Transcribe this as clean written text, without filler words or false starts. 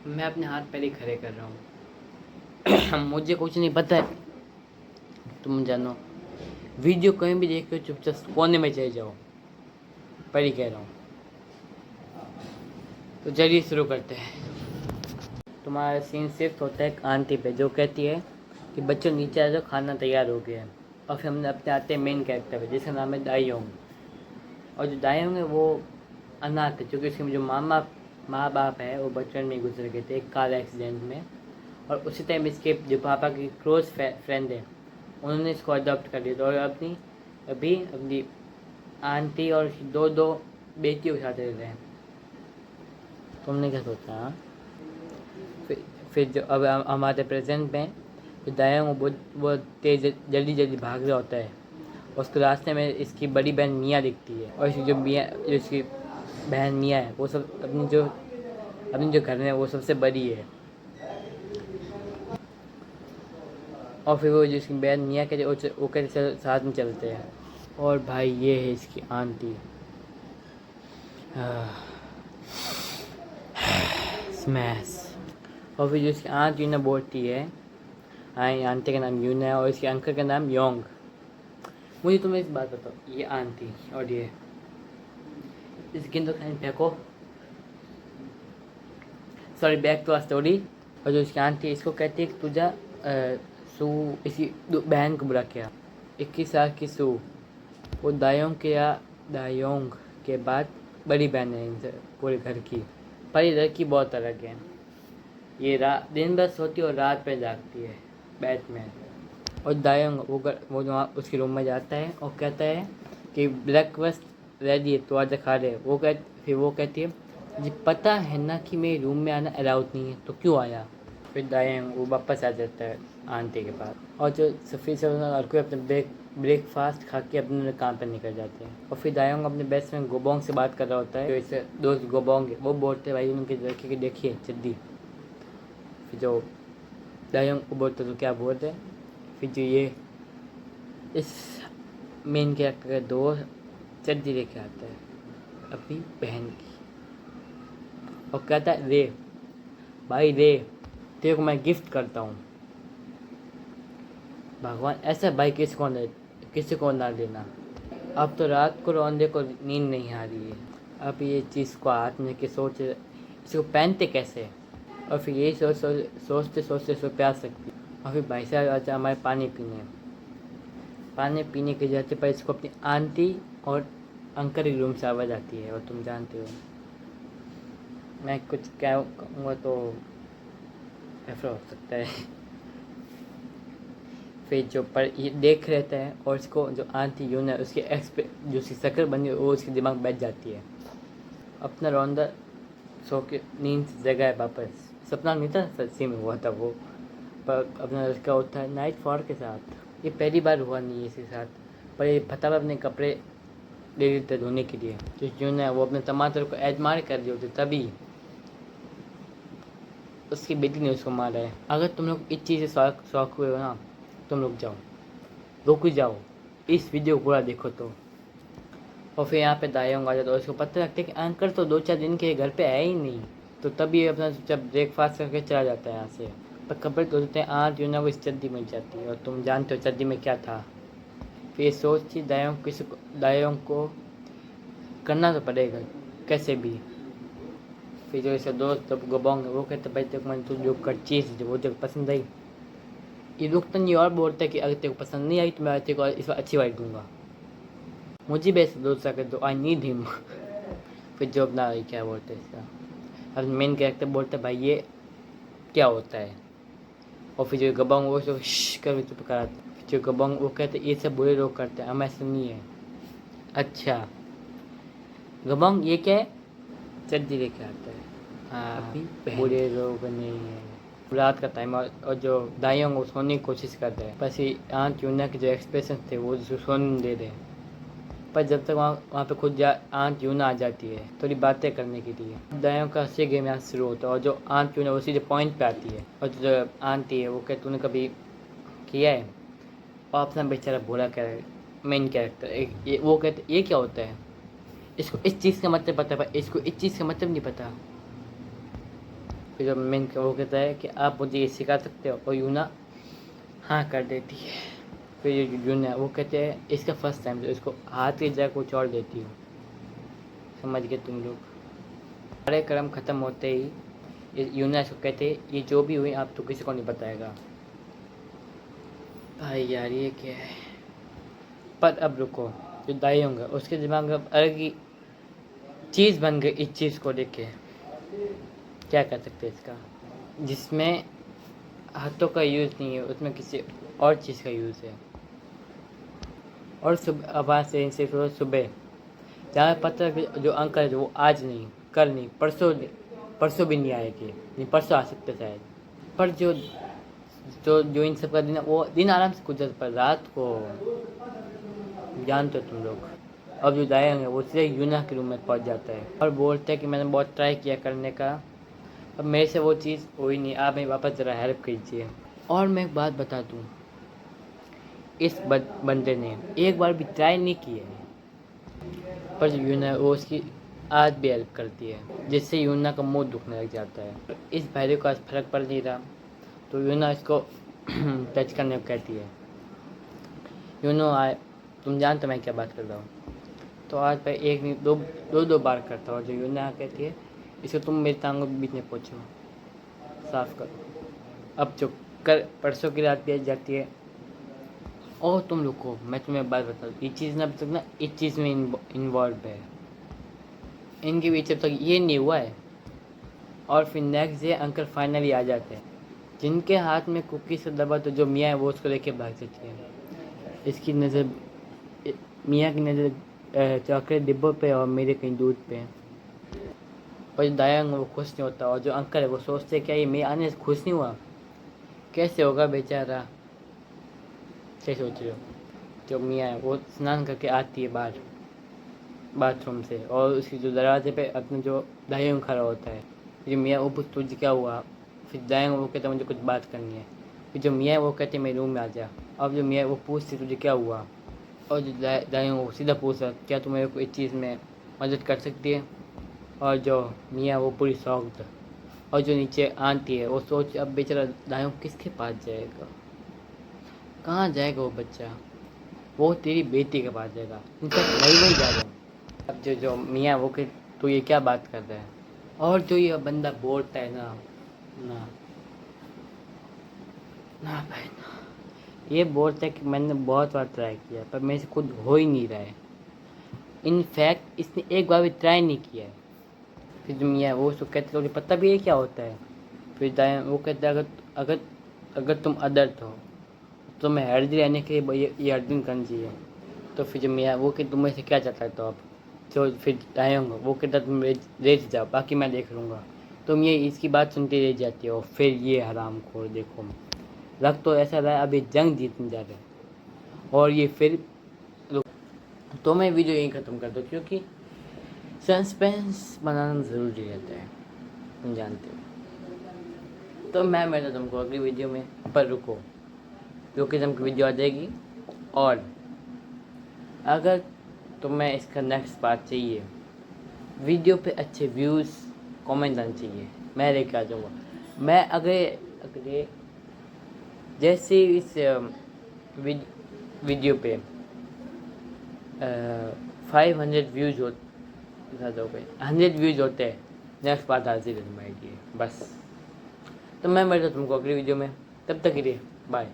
मैं अपने हाथ पहले खड़े कर रहा हूँ। मुझे कुछ नहीं पता है, तुम जानो। वीडियो कहीं भी देख रहे हो चुपचाप कोने में चले जाओ, पहले कह रहा हूँ। तो चलिए शुरू करते हैं। तुम्हारा सीन सिर्फ होता है आंटी पे, जो कहती है कि बच्चों नीचे आ जाओ, खाना तैयार हो गया है। और फिर हमने अपने आते हैं मेन कैरेक्टर पे, जिसका नाम है दायोंग। और जो दायोंग है वो अनाथ है, क्योंकि उसके जो माँ बाप है वो बचपन में गुजर गए थे एक कार एक्सीडेंट में। और उसी टाइम इसके जो पापा की क्लोज फ्रेंड है, उन्होंने इसको अडॉप्ट कर लिया था। और अपनी आंटी और दो दो बेटियों के साथ रह रहे हैं। तुमने क्या सोचा? हाँ, फिर जो अब हमारे प्रेजेंट में जो दाया वो तेज जल्दी जल्दी भाग रहा होता है। उसके रास्ते में इसकी बड़ी बहन मियाँ दिखती है। और इसकी जो इसकी बहन मियाँ है, वो सब अपनी जो घर में वो सबसे बड़ी है। और फिर वो जो इसकी बहन मियाँ कहते वो कहते चलो साथ में चलते हैं। और भाई ये है इसकी आंटी, स्मैश। और फिर जो इसकी आंट यूना बोलती है, आंटी का नाम यूना है और इसके अंकल का नाम योंग। मुझे तुम्हें इस बात बताओ, ये आंटी और ये इस गेंद को फेंको। Sorry, back to story. और जो इसकी आंटी है इसको कहती है कि तुझा सू इसकी बहन को बुरा किया। 21 साल की सू, वो दायोंग के बाद बड़ी बहन है इनसे पूरे घर की। पर ये लड़की बहुत अलग है। ये दिन भर सोती और रात पे जागती है बैटमैन। और दायोंग वो जो उसके रूम में जाता है और कहता है कि ब्रेकफास्ट रेडी है तो आजा खा ले। फिर वो कहती है मुझे पता है ना कि मेरे रूम में आना अलाउड नहीं है, तो क्यों आया? फिर दायोंग वो वापस आ जाता है आंटी के पास। और जो सफ़ी से और कोई अपने ब्रेकफास्ट खा के अपने काम पर निकल जाते हैं। और फिर दायोंग अपने बेस्ट फ्रेंड गोबोंग से बात कर रहा होता है, जो इससे दोस्त गोबोंग है। वो बोलते हैं भाई उनके लड़के की देखिए चड्डी। फिर जो दायोंग को बोलते तो क्या बोलते हैं, फिर जो ये इस मेन कैरेक्टर का दोस्त चड्डी लेके आता है अपनी बहन की और कहता है रे भाई रे, तेरे को मैं गिफ्ट करता हूँ। भगवान, ऐसा भाई किसी को ना देना। अब तो रात को रोंदे को नींद नहीं आ रही है। अब ये चीज़ को हाथ में के इसको पहनते कैसे? और फिर यही सोचते सोचते इसको प्यास लगती। और फिर भाई साहब आता हमारे पानी पीने के जाते, पर इसको अपनी आंटी और अंकल के रूम से आवाज़ आती है। और तुम जानते हो मैं कुछ क्या कहूँगा तो ऐसा हो सकता है। फिर जो पर ये देख रहता है और इसको जो आंटी यून है उसकी जो उसकी शक्ल बनी वो उसके दिमाग में बैठ जाती है। अपना रौंदा सो के नींद से जगह है वापस। सपना नहीं था, सच्ची में हुआ था वो। पर अपना लड़का उठा है नाइट फॉर के साथ। ये पहली बार हुआ नहीं है इसके साथ, पर ये फटाफट अपने कपड़े ले लेते धोने के लिए। जो यून है वो अपने टमाटर को एडमायर कर रहे होते, तभी उसकी बेटी ने उसको मारा है। अगर तुम लोग इस चीज़ से शौक हुए हो ना, तुम लोग रुक जाओ, इस वीडियो को पूरा देखो तो। और फिर यहाँ पे दायोंग आ जाता है और उसको पता लगता है कि अंकल तो 2-4 दिन के घर पे है ही नहीं। तो तभी ये अपना जब ब्रेकफास्ट करके चला जाता है यहाँ से। पर कपड़े धोते हैं आज जो ना वो इस चड्डी में जाती है। और तुम जानते हो चड्डी में क्या था। फिर सोचती दायोंग को करना तो पड़ेगा कैसे भी। फिर जो इसका दोस्त जब गोबोंग है वो कहते भाई तक मैंने तुझे जो कर चीज़ वो तेरे पसंद आई। ये रुकता नहीं और बोलता है कि अगर तेरे को पसंद नहीं आई तो मैं तेरे को इस बार अच्छी वाइट दूंगा। मुझे भी ऐसे दोस्त सकते तो आई नीड हिम। फिर जो अपना क्या बोलते हैं इसका अब मेन कैरेक्टर बोलता है भाई ये क्या होता है। और फिर जो गबोंग वो सब कर चुप कराते। फिर जो गबोंग वो कहते ये सब बुरे लोग करते हैं, हम ऐसा नहीं है। अच्छा गबोंग ये क्या है? चड्डी लेके आता है। हाँ, बुरे लोग नहीं है। रात का टाइम और जो दायोंग वो सोने की कोशिश कर रहे हैं, बस ये आंट यूना के जो एक्सप्रेशन थे वो सोने दे रहे हैं। पर जब तक वहाँ पे खुद आंट यूना आ जाती है थोड़ी बातें करने के लिए, दायोंग का असली गेम यहाँ शुरू होता है। और जो आंट यूना उसी जो पॉइंट पे आती है और जो आंटी है वो कहती तूने कभी किया है? और अपना बेचारा भोला मेन कैरेक्टर वो कहते ये क्या होता है? इसको इस चीज़ का मतलब पता है पर इसको इस चीज़ का मतलब नहीं पता। फिर जब मेन वो कहता है कि आप मुझे ये सिखा सकते हो, और यूना हाँ कर देती है। फिर यूना वो कहते हैं इसका फर्स्ट टाइम, तो इसको हाथ की जगह कुछ और देती हूँ। समझ गए तुम लोग। सारे कर्म ख़त्म होते ही यूना इसको कहते हैं ये जो भी हुई आप तो किसी को नहीं बताएगा। भाई यार ये क्या है। पर अब रुको, जो दाई होंगे उसके दिमाग में अब अलग ही चीज़ बन गई इस चीज़ को देख के। क्या कर सकते हैं इसका, जिसमें हाथों का यूज़ नहीं है उसमें किसी और चीज़ का यूज़ है। और सुबह आवाज़ से सिर्फ सुबह जहाँ पता है कि जो अंकल है वो आज नहीं, कल नहीं, परसों भी नहीं आएगी, नहीं परसों आ सकते शायद। पर जो इन सब का दिन है वो दिन आराम से गुजर, पर रात को जानते हो तुम लोग। अब जो दाया है वो सीधे यूना के रूम में पहुंच जाता है और बोलता है कि मैंने बहुत ट्राई किया करने का, अब मेरे से वो चीज़ हुई नहीं, आप मेरी वापस ज़रा हेल्प कीजिए। और मैं एक बात बता दूँ, इस बंदे ने एक बार भी ट्राई नहीं किया है, पर जो यूना है वो उसकी आज भी हेल्प करती है, जिससे यूना का मुंह दुखने लग जाता है। इस भाई को आज फर्क पड़ नहीं रहा, तो यूना इसको टच करने को कहती है। यूनो आए, तुम जानते मैं क्या बात कर रहा हूँ। तो आज भाई एक नहीं दो बार करता हूँ। जो यूना कहती है इसको तुम मेरी टांगों के बीच में पहुँचो, साफ करो। अब जो परसों की रात भी जाती है। और तुम लोग को मैं तुम्हें बात बता दूँ, ये चीज़ ना अभी तक ना इस चीज़ में इन्वॉल्व है, इनके बीच अब तक ये नहीं हुआ है। और फिर नेक्स्ट डे अंकल फाइनली आ जाते हैं, जिनके हाथ में कुकीज़ से दबा, तो जो मियाँ है वो उसको लेके भाग जाती है। इसकी नज़र, मियाँ की नज़र चॉकलेट डिब्बों पे और मेरे कहीं दूध पे। और जो दायांग वो खुश नहीं होता, और जो अंकल है वो सोचते क्या ये मैं आने से खुश नहीं हुआ, कैसे होगा बेचारा। क्या सोच रहे हो। जो मियाँ है वो स्नान करके आती है बाहर बाथरूम से, और उसकी जो दरवाजे पे अपने जो दायांग खड़ा होता है। जो मियाँ वो पूछ तुझे क्या हुआ, फिर दायांग वो कहता मुझे कुछ बात करनी है। फिर जो मियाँ वो कहते मेरे रूम में आ जा। अब जो मियाँ वो पूछती तुझे क्या हुआ, और जो दायांग वो सीधा पूछा क्या तुम मेरे को इस चीज़ में मदद कर सकती है। और जो मियाँ वो पूरी शौक, और जो नीचे आंटी है वो सोच अब बेचारा दायूं किसके पास जाएगा, कहाँ जाएगा वो बच्चा, वो तेरी बेटी के पास जाएगा, इनफैक्ट वही जा रहा है। अब जो मियाँ वो कि तू ये क्या बात कर रहा है। और जो ये बंदा बोलता है ना ना ना भाई ना, ये बोलता है कि मैंने बहुत बार ट्राई किया पर मेरे से खुद हो ही नहीं रहा है। इनफैक्ट इसने एक बार भी ट्राई नहीं किया है। फिर जो मियाँ वो उसको कहते तुझे पता भी है क्या होता है। फिर दाएं वो कहता है अगर अगर तुम अदर्थ हो तो मैं हेल्दी रहने के लिए ये हर दिन करनी चाहिए। तो फिर जो मियाँ वो कि तुम मेरे से क्या चाहता है, तो आप तो फिर दाएं होंगे वो कहता तुम रेत जाओ बाकी मैं देख लूँगा। तुम ये इसकी बात सुनते रह जाती हो। फिर ये हराम खोर देखो लग तो ऐसा रहा है अभी जंग जीतने जा रहे हैं। और ये फिर तो मैं वीडियो यहीं ख़त्म कर दूँ, क्योंकि सस्पेंस बनाना ज़रूरी रहता है, तुम जानते हो। तो मैं मिलता तुमको अगली वीडियो में, पर रुको कि तुमको वीडियो आ जाएगी। और अगर तुम्हें इसका नेक्स्ट पार्ट चाहिए, वीडियो पे अच्छे व्यूज़ कमेंट आने चाहिए, मैं लेके आ जाऊँगा। मैं अगले जैसे इस वीडियो पे 500 व्यूज़ हो 100 व्यूज़ होते हैं, नेक्स्ट पार्ट हाजिर है तुम्हारे लिए बस। तो मैं मिलता तुमको अगली वीडियो में, तब तक के लिए बाय।